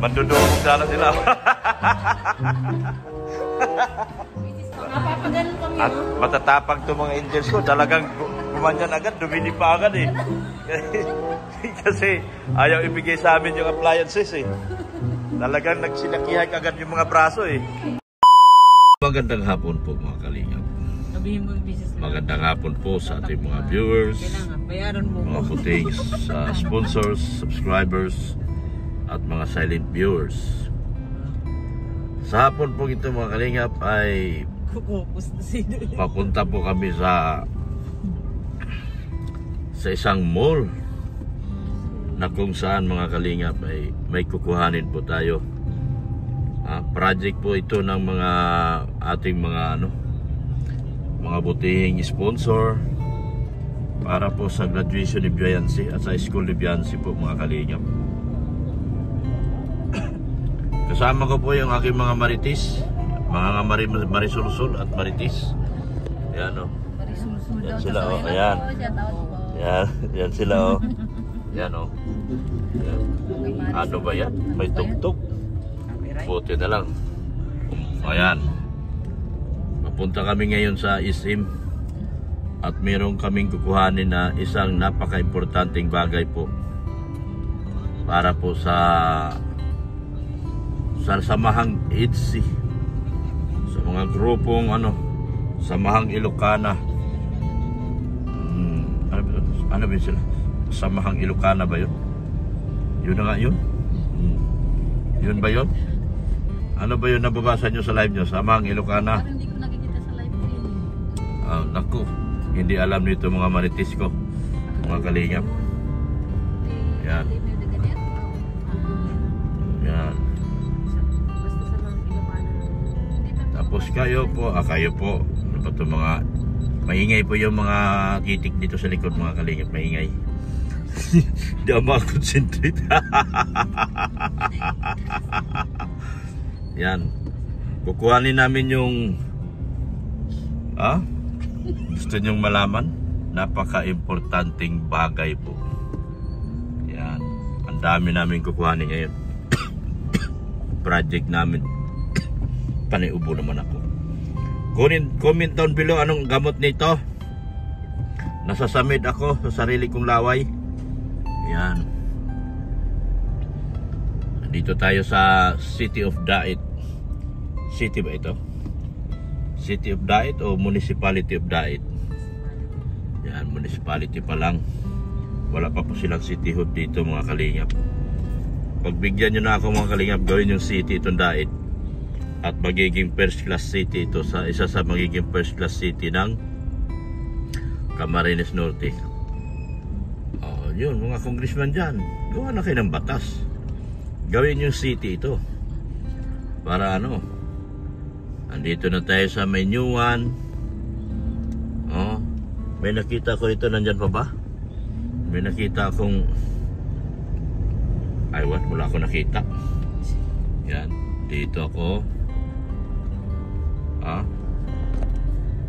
Mandudukog sana sila. Napapaganon kami. At matatapang to mga angels ko. Talagang gumanyan agad, dumini pa agad eh. Kasi ayaw ibigay sa amin yung appliances eh. Talagang nagsinakihan agad yung mga braso eh. Magandang hapon po mga kalingap. Magandang hapon po sa ating mga viewers, mga puting sponsors, subscribers, at mga silent viewers. Sa hapon po ito mga kalingap ay papunta po kami sa isang mall na kung saan mga kalingap ay may kukuhanin po tayo. Project po ito ng mga ating mga butihing sponsor para po sa graduation ni Biancy at sa school ni Biancy po mga kalingap. Kasama ko po yung aking mga maritis, mga marisulsul at maritis. Yan o. Yan sila o. Ayan. Yan sila o. Yan o. Ano ba yan? May tugtog. Buti na lang. Ayan. Mapunta kami ngayon sa SM at meron kaming kukuhanin na isang napaka-importanting bagay po para po sa samahang EDSI, sa mga grupong samahang Ilocana. Ano ba sila? Samahang Ilocana ba yun? Yun na nga yun? Yun ba yun? Ano ba yun nababasa nyo sa live nyo? Samahang Ilocana? Hindi ko nakikita sa live ko yun. Naku, hindi alam nito mga maritis ko, mga kalingap. Yan. Yan. Tapos kayo po, ano pa ito mga maingay po yung mga kitik dito sa likod mga kalingap, maingay. Hindi ako makakonsentrate. Yan. Kukuhanin namin yung gusto nyong malaman? Napaka-importanting bagay po. Yan. Ang dami namin kukuhanin ngayon. Project namin. Paniubo naman ako. Comment down below anong gamot nito. Nasasamid ako sa sarili kong laway. Yan. Dito tayo sa City of Dait. City ba ito? City of Dait o Municipality of Dait? Yan, municipality pa lang. Wala pa po silang cityhood dito mga kalingap. Pagbigyan nyo na ako mga kalingap, gawin yung city itong Dait. At magiging first class city ito, sa isa sa magiging first class city ng Camarines Norte. Yun, mga congressman dyan, gawa na kayo ng batas. Gawin yung city ito para andito na tayo sa may new one. May nakita ko ito, nandyan pa ba? May nakita akong wala akong nakita. Yan, dito ako.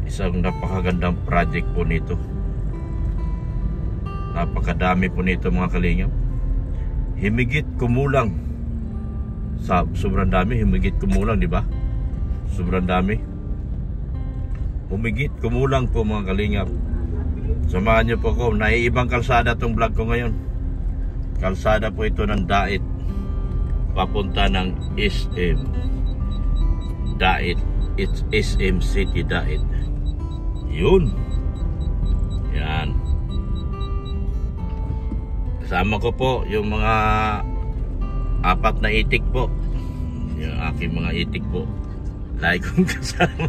Isang napakagandang project po nito. Napakadami po nito mga kalingap. Himigit kumulang sa sobrang dami, himigit kumulang, di ba? Sobrang dami. Humigit kumulang po mga kalingap. Samahan niyo po ako. Naiibang kalsada tong vlog ko ngayon. Kalsada po ito ng Dait. Papunta ng SM Dait. It's SM City Dait. Yun. Yan. Kasama ko po yung mga 4 na itik po. Yung aking mga itik po. Like kong kasama.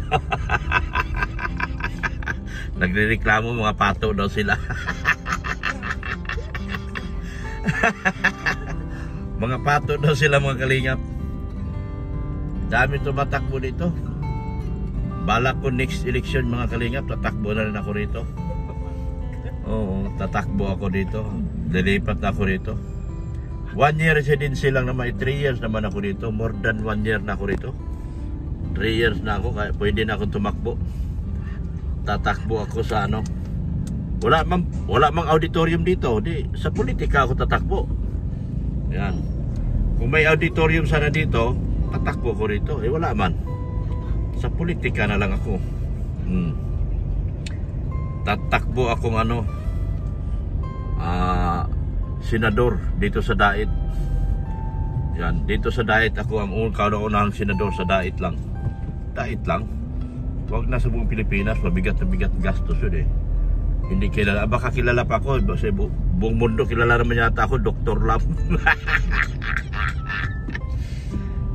Nagrereklamo, mga pato daw sila. Mga pato daw sila mga kalingap. Dami tumatakbo dito. Balak ko next election mga kalingap, tatakbo na rin ako rito. Oo, tatakbo ako dito. Lilipat na ako rito. 1 year residency lang naman, 3 years naman ako dito. More than 1 year na ako rito. 3 years na ako, kaya pwede na akong tumakbo. Tatakbo ako sa wala mang auditorium dito. Di, sa politika ako tatakbo. Yan. Kung may auditorium sana dito, tatakbo ko rito. Eh wala man. Sa politika na lang ako. Tatakbo akong senador dito sa Dait. Yan, dito sa Dait ako ang kauna-unahang senador sa Dait lang. Dait lang. Huwag na sa buong Pilipinas, mabigat na bigat gastos yun eh. Hindi kilala, baka kilala pa ako sa buong mundo, kilala naman yata ako, Dr. Lam.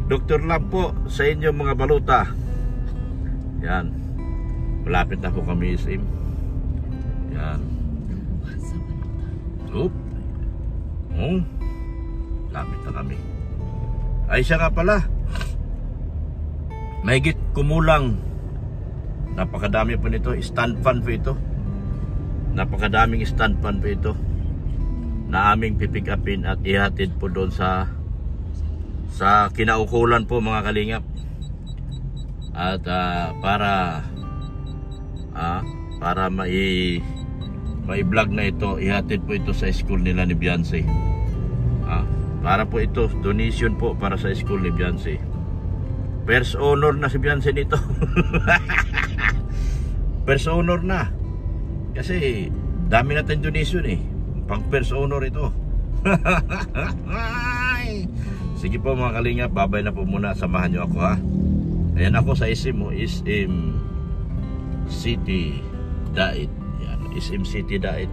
Dr. Lam po sa inyo mga baluta. Yan, malapit na po kami SM. Yan. Oop. Lapit na kami. Ay siya nga pala, mahigit kumulang, napakadami po nito, stand fan po ito. Napakadaming stand fan po ito na aming pipick upin at ihatid po doon sa kinaukulan po mga kalingap. At para mai-vlog na ito, ihatid po ito sa school nila ni Beyonce. Para po ito, donation po para sa school ni Beyonce. First honor na si Beyonce nito. First honor na. Kasi dami natin donation eh. Pang first honor ito. Sige po mga kalingap, babay na po muna. Samahan nyo ako ha. Ayan ako sa SM City Dait. Yan, SM City Dait.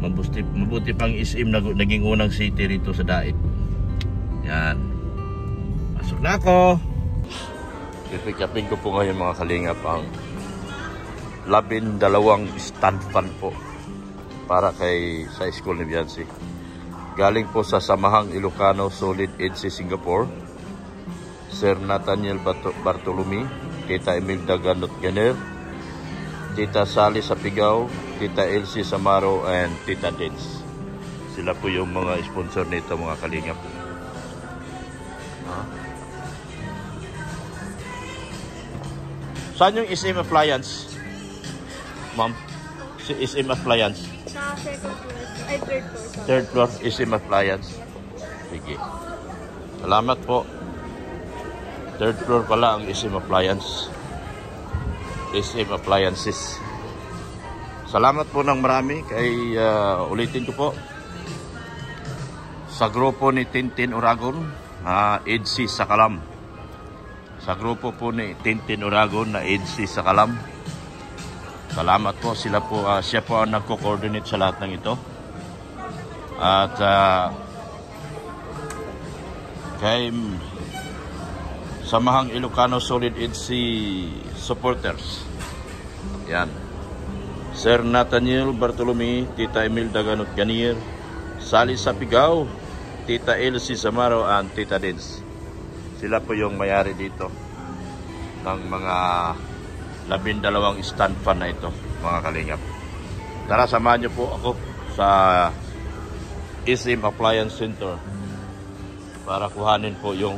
Mabuti pang SM naging unang city rito sa Dait. Yan. Pasok na ako. Pipick-upin ko po ngayon mga kalingap ang 12 stand fan po para sa school ni Beyonce. Galing po sa Samahang Ilocano Solid EDC Singapore, Sir Nathaniel Bartolome, Tita Imelda Ganot Ganer, Tita Sally Sapigaw, Tita Elsie Samaro, and Tita Dens. Sila po yung mga sponsor nito mga kalingap. Saan yung SM Appliance? Ma'am, si SM Appliance. Sa second floor. Ay, third floor. Sorry. Third floor, SM Appliance. Sige. Salamat po. Third floor pala ang SM Appliance. SM Appliances. Salamat po ng marami kay ulitin ko po. Sa grupo ni Tintin Uragon, EDC Sakalam. Sa grupo po ni Tintin Uragon na EDC Sakalam. Salamat po, siya po ang nagko-coordinate sa lahat ng ito. At kay Samahang Ilocano Solid EDC supporters. Yan. Sir Nathaniel Bartolome, Tita Imelda Ganot Ganier, Sally Sapigaw, Tita Elsie Samaro, and Tita Dens. Sila po yung mayari dito ng mga 12 stand fan na ito mga kalingap. Tara, samahan niyo po ako sa SM Appliance Center para kuhanin po yung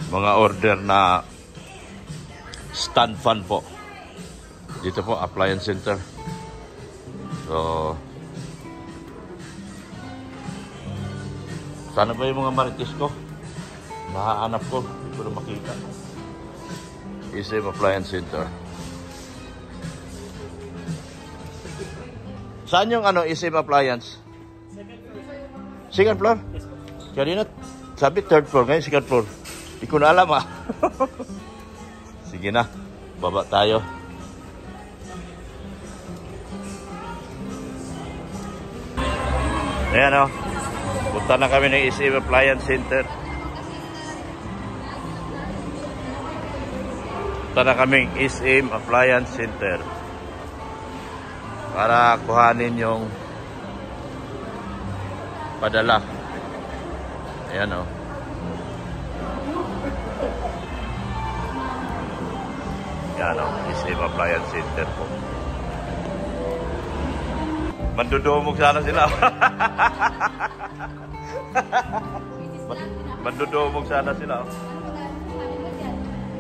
mga order na stand fan po dito po, Appliance Center. So sana ba yung mga marites ko? Nahahanap ko, hindi ko na makita. SM Appliance Center. Saan yung SM Appliance? Second floor? Kanina sabi third floor, ngayon second floor. Hindi ko na alam Sige na, baba tayo. Ayan punta na kami ng SM Appliance Center. Punta na kami ng SM Appliance Center para kuhanin yung padala. Ayan Yan SM Appliance Center po. Mandudumog sana sila. Mandudumog sana sila.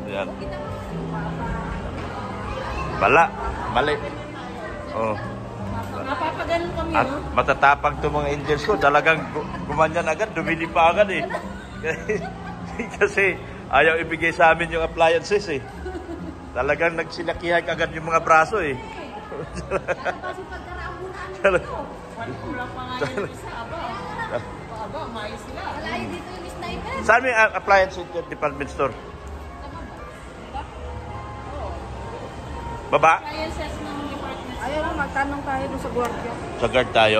Ayan. Mali. Oh. Napapaganon kami, At no? matatapang to mga angels ko. Talagang gumanyan agad, dumilipa agad eh. Kasi ayaw ibigay sa amin yung appliances eh. Talagang nagsilakihan agad yung mga braso eh. Kasi pagkaraabunan Tal- kulang pa nga yun sa aba. Aba, mais sila. Malayo dito yung sniper. Saan may appliance department store? Baba? Appliances ng department. Ayaw mo, magtanong tayo doon sa gwardiya. Sa guard tayo.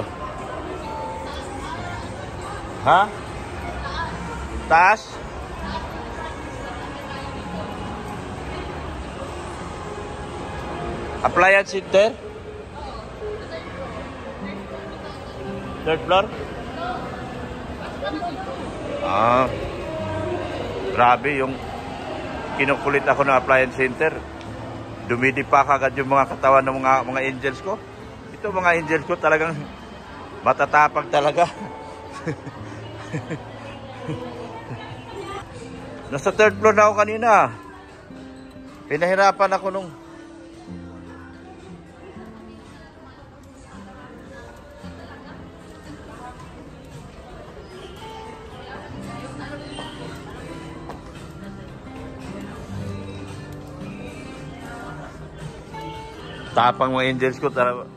Ha? Taas? Appliance center? Third floor? Ah. Grabe yung kinukulit ako ng appliance center. Dumidipa kagad yung mga katawan ng mga angels ko. Ito mga angels ko talagang matatapag talaga. Nasa third floor na ako kanina. Pinahirapan ako nung tapang mga angels ko talaga.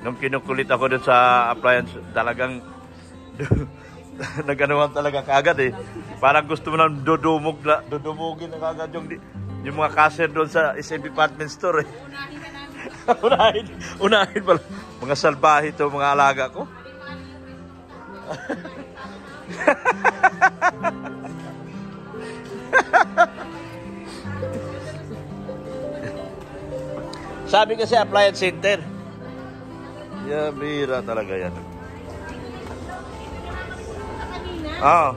Nung kinukulit ako dun sa appliance, talagang nag-anuhan talaga kagad eh. Parang gusto mo nang dudumugin na kagad yung mga cashier doon sa SM department store eh. unahin pala. Mga salbahe to, mga alaga ko. Sabi kasi appliance center. Yeah, bira talaga yan. Ah.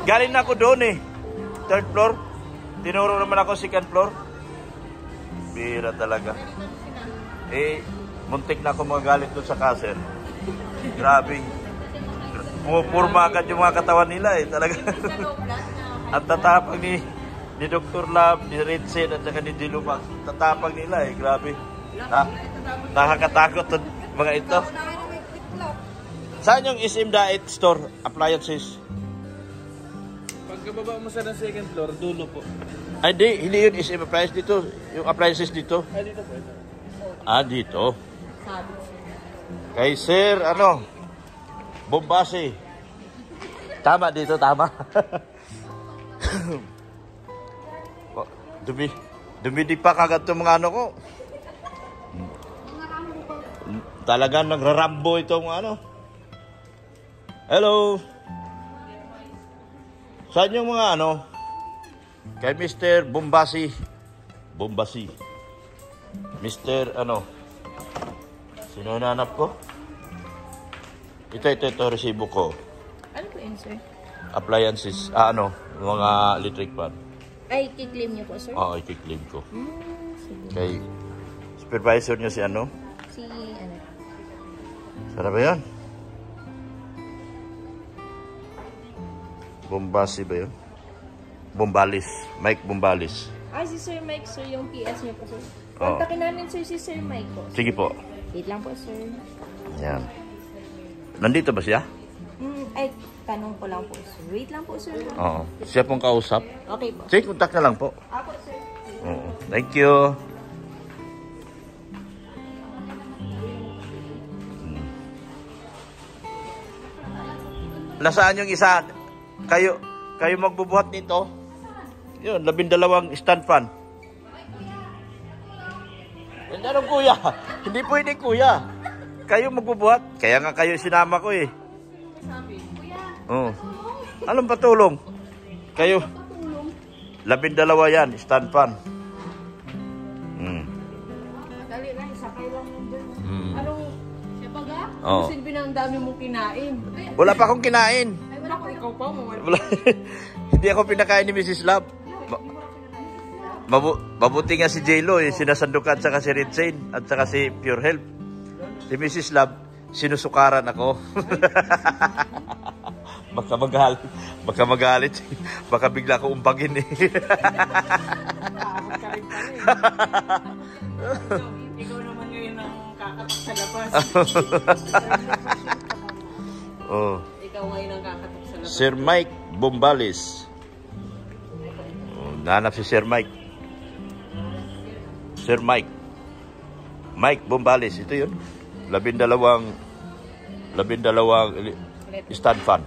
Galing na ako doon eh. Third floor. Tinuro naman ako second floor. Bira talaga. Eh, muntik na ako magalit doon sa cashier. Grabe. Pumupurma agad yung mga katawan nila eh. Talaga. At tatapang ni Dr. Lab, ni Redsen at saka ni Diluma. Tatapang nila eh. Grabe. Nakakatakot to, mga ito. Saan yung SM Diet Store? Appliances? Pagkababa mo sa second floor, dulo po. Ay, hindi yun SM Appliances dito. Yung appliances dito. Ay, dito po. Dito. Kay Sir, Bombasi. Tama dito, tama. Dumidipa kagad itong mga ko. Talagang nagrarambo itong Hello. Saan yung mga kay Mr. Bombasi. Mr. Sino nanap ko? Ito, resibo ko. Ano po yun, sir? Appliances, mga electric fan. Ay, kiklaim niyo po, sir? Oo, i-claim ko. Sige. Kay supervisor niyo si Si, Sana ba yan? Bombasi ba yun? Bombalis. Mike Bombalis. si Sir Mike, sir, yung PS niyo po, sir. Oo. Kontakin namin, sir, si Sir Mike po. Sige po. Wait lang po, sir. Yan. Nandito ba siya? Ay, tanong ko lang po, sir. Wait lang po, sir. Oo. Siya pong kausap. Okay po. Sige, contact na lang po. Ako, sir. Oo. Thank you. Nasaan yung isa? Kayo magbubuhat nito? Yun, 12 stand fan. Hindi kuya. Hindi pwede kuya. Kayo magbubuhat. Kaya nga kayo sinama ko eh. Oo. Anong patulong? Kayo. 12 yan, stand fan. Dali lang, isakay lang mo dyan. Anong, siya pa ga? Oo. Ang silbi ng dami mong kinain. Wala pa akong kinain. Ay, wala ko, ikaw pa mo. Wala. Hindi ako pinakain ni Mrs. Love. Mabuti nga si J-Lo, sinasandukan at saka si Redsen at saka si Pure Health. Si Mrs. Love, sinusukaran ako. Baka magalit. Baka bigla ko umpagin eh. Ikaw naman ngayon ang kakatak sa Oh. Ikaw ngayon ang kakatok sa labas. Sir Mike Bombales. Oh, nahanap si Sir Mike. Sir Mike. Mike Bombales. Ito yun. 12 stand fan.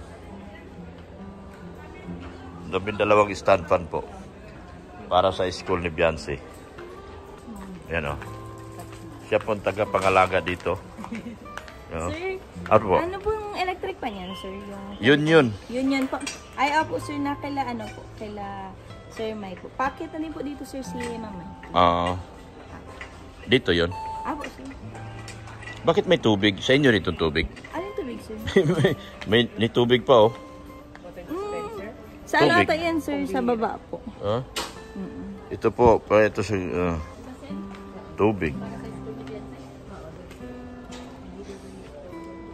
12 stand fan po. Para sa school ni Beyonce. Yan o. Siya po ang taga-pangalaga dito. Sir, Ano po? ano pong electric pan yan, sir? Yun. Yun po. Ay, po, sir, na kaila, kaila Sir Mike po. Pakita din po dito, sir, si Mama. Dito yun. Po, sir. Bakit may tubig? Sa inyo nitong tubig? Ano yung tubig, sir? may tubig pa oh. Sa ano Tubig. ata yan, sir? Sa baba po. Ito po, ito sa tubig.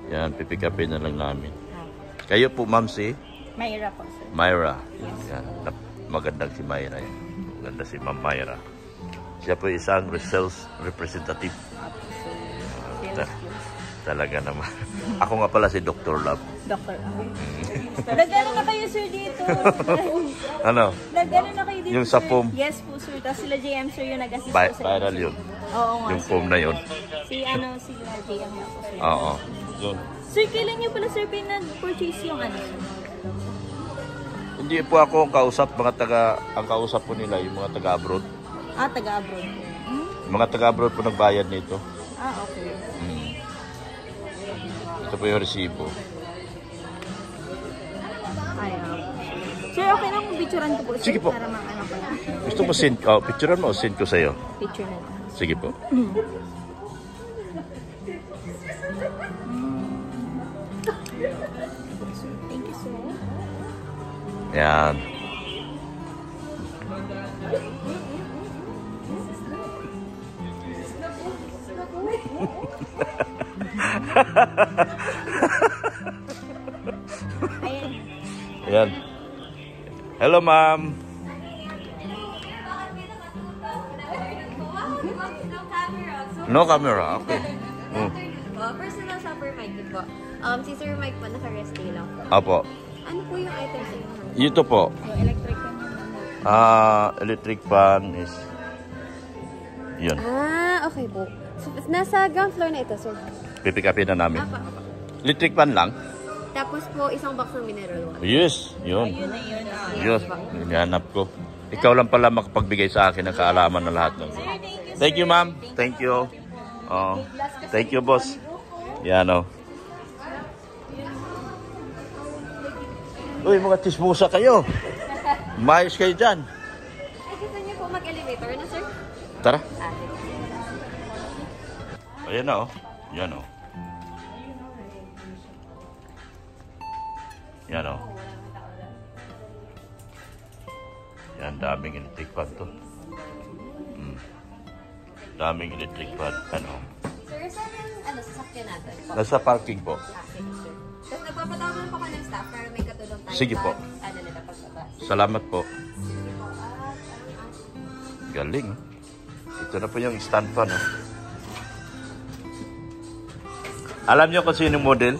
Yan, pipikapin na lang namin. Kayo po, ma'am, si Mayra po, sir. Myra. Yan, magandang si Myra. Yan. Maganda si Ma'am Myra. Siya po isang sales representative. Talaga naman. Ako nga pala si Dr. Love. Doctor. Nag-ano na kayo, sir, dito? Ano? Nag-ano na kayo dito, Yung sa sir? foam. Yes po, sir. Tapos sila JM, sir, yung nag-assist po sa Viral inyo. yun. Oo nga, Yung sir. foam na yun. Sila JM na po, sir. Oo. Yun. Sir, kailan niyo pala, sir, pinag-purchase yung ano, sir? Hindi po ako ang kausap. Ang kausap po nila, yung mga taga-abroad. Taga-abroad. Mga taga-abroad po nagbayad nito. Okay. Ito po yung resibo. Sir, okay lang kung picturean ko po, sir. Sige po. Para makano ko lang. Gusto mo picturean mo o send ko sa'yo? Picture na lang. Sige po. Thank you, sir. Yan. Ayan. Yan. Hello, ma'am. No camera. Okay. Personal shopper Mike po. Si Sir Mike po, naka-rest day lang po. Apo. Ano po yung items sa inyo? Ito po. Yung electric pan yun. Electric pan is yun. Okay po. So, nasa ground floor na ito, sir. Pipikapin na namin. Apa. Electric pan lang. Tapos po, isang box ng mineral water. Yes, yun. Yes, hinahanap ko. Ikaw lang pala makapagbigay sa akin ng kaalaman na lahat. Thank you, ma'am. Thank you. Thank you, boss. Yan, oh. Uy, mga tismusa kayo. Mayos kayo dyan. Ay, gusto niyo po mag-elevator na, sir? Tara. Ayan na, oh. Yan, oh. Yan, oh. Yan, daming electric pad to. Daming electric pad. Ano? Sir, saan yung sasakyan natin po? Nasa parking po. Sige, sir. Tapos nagpapatawag lang po ka ng staff para may katulong tayo. Sige po. Ano nila pagbaba. Salamat po. Galing. Ito na po yung stand fan. Oh. Alam niyo kung sino model?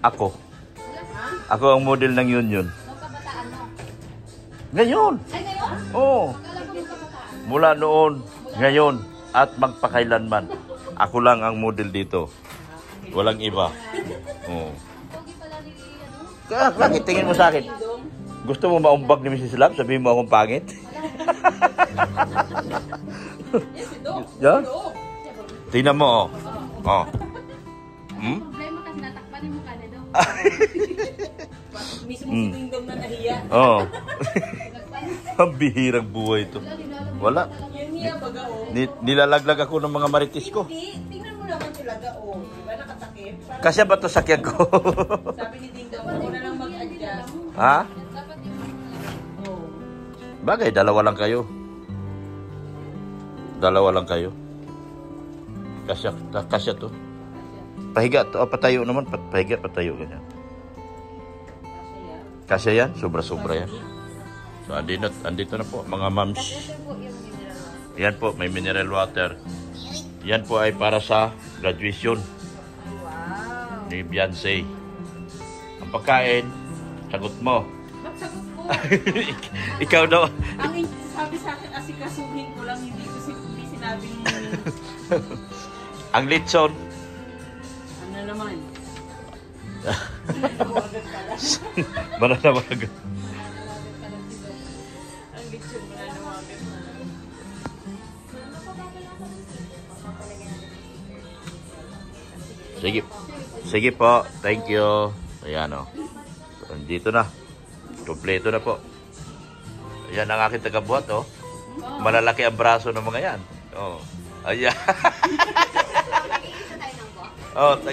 Ako. Ako ang model ng Union. Ngayon. Ay, ngayon? Oo. Mula noon, ngayon, at magpakailanman. Ako lang ang model dito. Walang iba. Oo. Bakit tingin mo sa akin? Gusto mo maumbag ni Mrs. Love? Sabihin mo akong pangit? Yan? Tingnan mo, oh. Problema kasi natakpan yung mukha na daw. Mismo si Dingdong na nahiya. Oo. Ang bihirang buhay ito. Wala. Yun niya, baga, Nilalaglag ako ng mga marites ko. Tingnan mo naman talaga, Diba nakatakip? Kasya ba ito sakyan ko? Sabi ni Dingdong, ako na lang mag-adjust. Ha? Bagay, dalawa lang kayo. Dalawa lang kayo. Kasya to. Pahiga to. Patayo naman. Pahiga, patayo. Ganyan. Kasya yan. Sobra-sobra yan. So, andito na po, mga mams. Yan po, may mineral water. Yan po ay para sa graduation Wow. ni Beyonce. Ang pagkain, sagot mo. Magsagot ko. Ikaw daw. Ang sabi sa akin, asikasuhin ko lang, hindi sinabing Ang litson. ano naman. Mananawagan. Ang lechon mo na nawagan na. Sige. Sige po. Thank you. Ayan o. Dito na. Kompleto na po. Ayan ang aking tagabuhat o. Malalaki ang braso ng mga yan. Oh. Ayan. Mag-iisa tayo ng box. Oh, Isa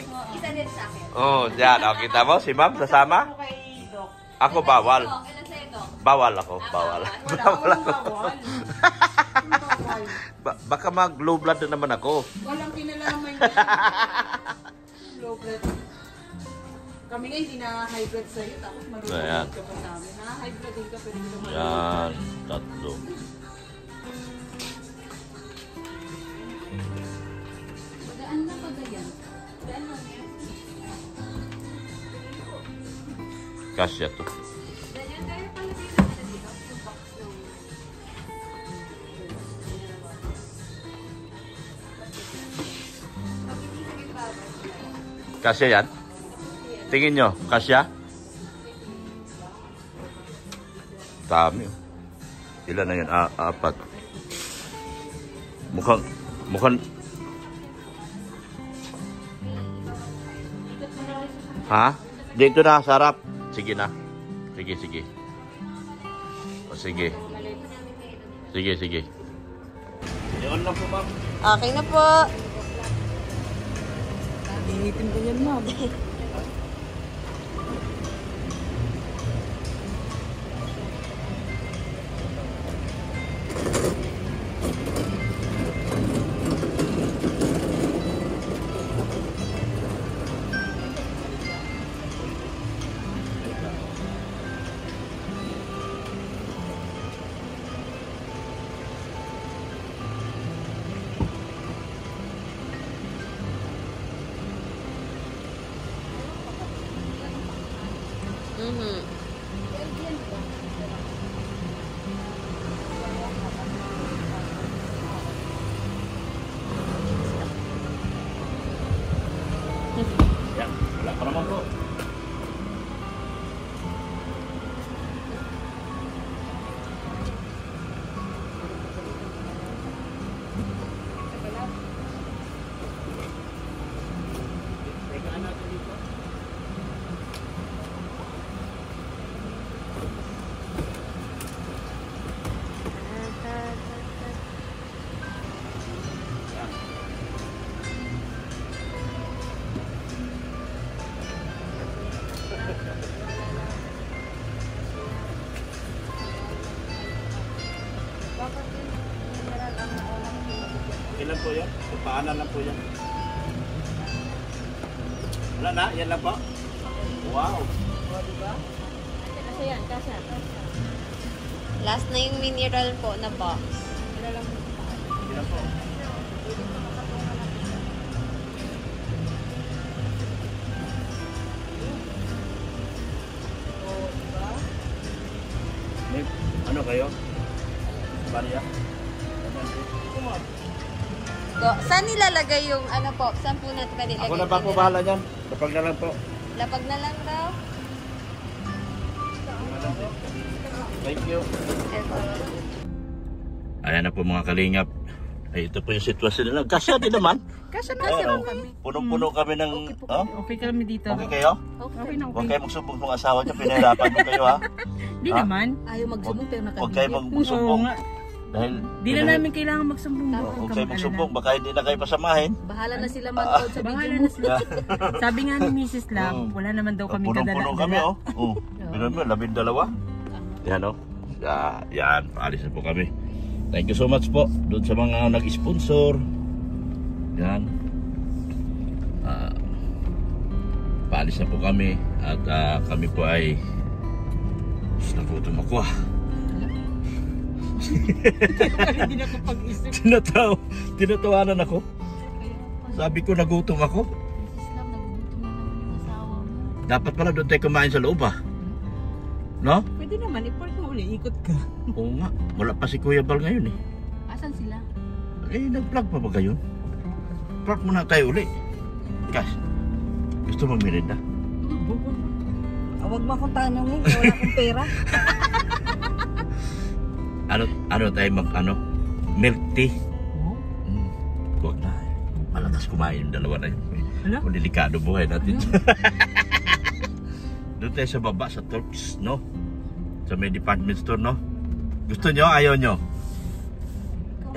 din sa akin. oh, yan. O, kita mo? Si ma'am, sasama? Ako kay Doc. Ako bawal. Ilan sa'yo, Doc? Bawal ako. Bawal. Wala akong bawal. Bawal. Baka mag-low blood na naman ako. Walang kinalaman yan. Low blood. Kami nga hindi na high blood sa'yo, tapos Ayan. malulungkot ka pa sa amin. Na high blood din ka, pwede ka naman. Yan. Tatlo. Daan na ba yan? Daan na yan. Kasya to. Ganyan tayo pala dito. Yung box ng... Kasya yan? Tingin nyo, kasya? Dami. Oh. Ilan na yan? Apat. Mukhang... Ha? Dito na, sarap. Sige na. Sige. O, sige. Sige. Iyon lang po, ma'am. Okay na po. Initin ko yan, ma'am. Yan, wala pa naman po. Ilan po yan? Paanan lang po yan. Wala na? Yan lang po? Wow! Kasi yan, kasi. Last na yung mineral po na box. Ilan po? May, ano kayo? Barya? Go. Saan nilalagay yung ano po? Saan po natin pwede ilagay? Ako na ba po bahala dyan? Kapag na lang po. Lapag na lang daw. Thank you. Ayan na po mga kalingap. Ay, ito po yung sitwasyon nila. Kasya din naman. Kasi Oo. Punong-puno kami ng... Oh? Okay kami dito. Okay kayo? Okay na Huwag kayo magsumbong ng asawa niyo. Pinahirapan mo kayo, ha? Di Ha? naman. Ayaw magsumbong pero Huwag kayo magsumbong. Dahil... Di na namin kailangan magsumbong. Huwag kayo magsumbong. Baka hindi na kayo pasamahin. Bahala na sila manood sa video mo. Sabi nga ni Mrs. Lam, wala naman daw kami Punong-puno kami, oh. Oh. Bilang mo, 12. Yan, oh. Yan, paalis na po kami. Thank you so much po doon sa mga nag-sponsor. Yan. Paalis na po kami at kami po ay nagutom ako. Hindi na ko pag-isip. Tinatawanan ako. Sabi ko, nagutom ako. Islam, nagugutom na naman yung asawa mo. Dapat pala doon tayo kumain sa loob, ah. No? Pwede naman, i-park mo uli, ikot ka. Oo nga. Wala pa si Kuya Bal ngayon, eh. Asan sila? Eh, nag-vlog pa ba kayo? Vlog muna tayo uli. Kas, gusto mo merenda? Huwag mo akong tanongin, wala akong pera. Ano tayo milk tea? Huwag na. Malakas kumain yung dalawa na yun. Ano? Kung delikado buhay natin. Doon tayo sa baba, sa Turks, no? Sa may department store, no? Gusto nyo? Ayaw nyo?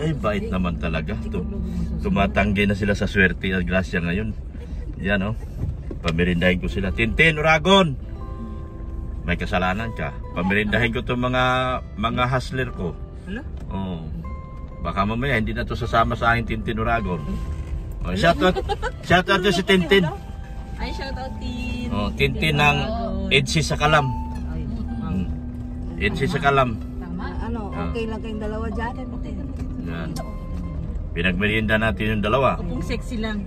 Eh, bait naman talaga. Tumatanggi na sila sa swerte at grasya ngayon. Yan, no? Pamirindahin ko sila. Tintin, Uragon! May kasalanan ka. Pamirindahin ko itong mga hustler ko. Ano? Oo. Baka mamaya hindi na to sasama sa aking Tintin Uragon. Oh, shoutout to si Tintin. Ay, shoutout Tin. Oh, Tintin ng Edsi sa Kalam. Edsi sa Kalam. Ano, okay lang kayong dalawa dyan? Yan. Pinagmerienda natin yung dalawa. Kung sexy lang.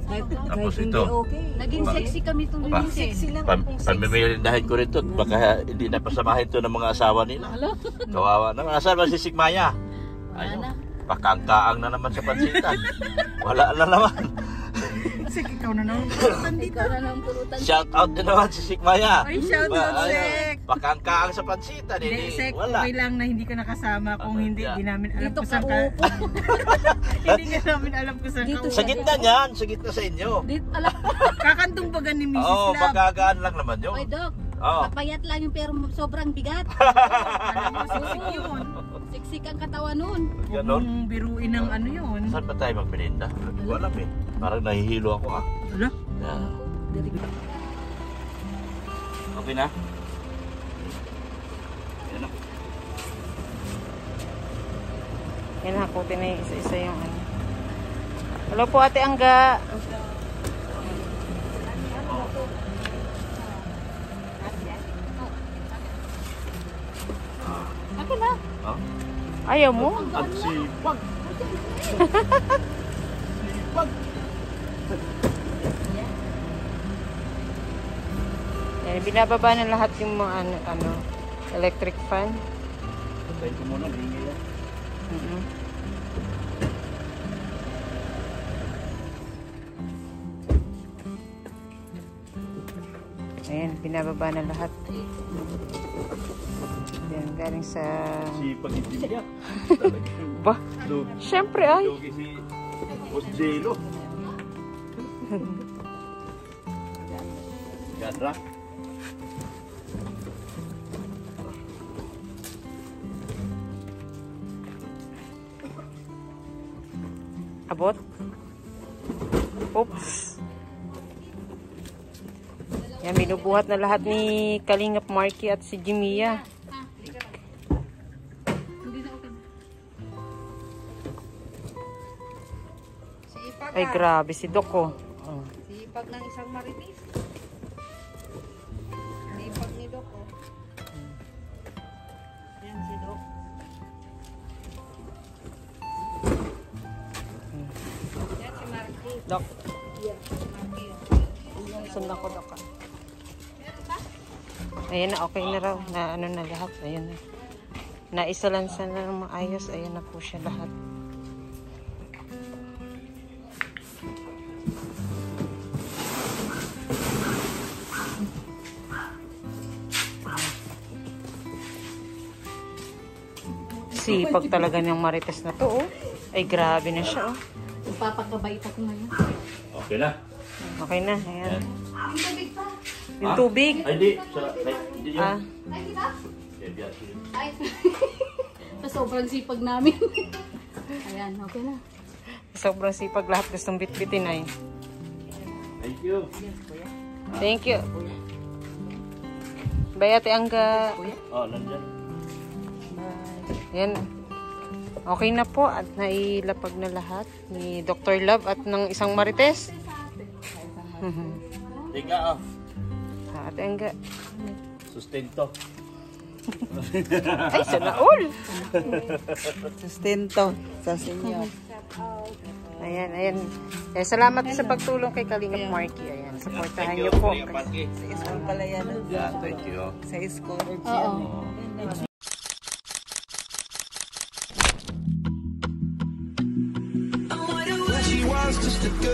Tapos ito. Okay. Naging sexy kami tuloy. Sexy lang. Pamimerindahin ko rin ito. Baka hindi na pasamahin ito ng mga asawa nila. Kawawa naman. Asan ba si Sigmaya? Ayun. Pakangkaang na naman sa pansitan. Wala na naman. Sige, ikaw na naman. Ikaw na lang pulutan. Shout out din naman si Sigmaya. Ay, shoutout, Sek. Pakangkaang sa pansitan. Hindi, Hindi. Sek, Wala. okay lang na hindi ka nakasama. Kung hindi, Yeah. di namin alam Dito kung ka saan ka. upo. Hindi nga namin alam kung saan Dito ka. Sa gitna niyan. Sa gitna sa inyo. Dito, alam. Kakantong baga ni Mrs. Oo, Love. pagkagaan lang naman yun. Oy, Doc. Oo. Papayat lang yung pero sobrang bigat. Alam mo, sisig yun. Siksik ang katawan nun. Huwag Ganon. mong biruin ng ano yun. Saan ba tayo magmerienda? Hindi ko alam eh. Parang nahihilo ako ah. Ano? Yeah. Okay na? Yan na. Yan, hakutin na yung isa-isa yung ano. Hello po, Ate Angga. Akin na. Oh? Ayaw mo? At sipag. Yan, binababa na lahat yung mga ano, electric fan. Tayo ko muna, hingi yan. Ayan, binababa na lahat. Yan, galing sa... Sipag itimya. Ba? Siyempre ay. Lugi si Boss Jelo. Gadra. Abot? Oops. Yan, binubuhat na lahat ni Kalingap Marky at si Jimia. Ay, grabe si Doc, oh. Sipag ng isang maritis. Sipag ni Doc, oh. Yan si Doc. Yan si Marky. Doc. Yan si Marky. Sundan ko, Doc. Ayan na, okay na raw. Na ano na lahat. Ayan na. Naisalansan na ng maayos. Ayan na po siya lahat. Sipag talaga ng marites na to, oh. Ay, grabe na siya, oh. Papagkabait ako ngayon. Okay na. Okay na, ayan. Yan. Yung tubig. Ay, di. Hindi yun. Ah, Ay, sa sobrang sipag namin. Ayan, okay na. sobrang sipag, lahat gustong bitbitin ay. Thank you. Thank you. Bye, Ate Angga. Oh, nandyan. Yan. Okay na po at nailapag na lahat ni Dr. Love at ng isang marites. Tiga, oh. Ate Angga. Sustento. Ay, sana all. Sustento sa senyor. Ayan, ayan. Eh, salamat sa pagtulong kay Kalingap Marky. Ayan, supportahan niyo po. Sa school pala yan. Yeah, thank you. Sa school. Oo. She was just a girl.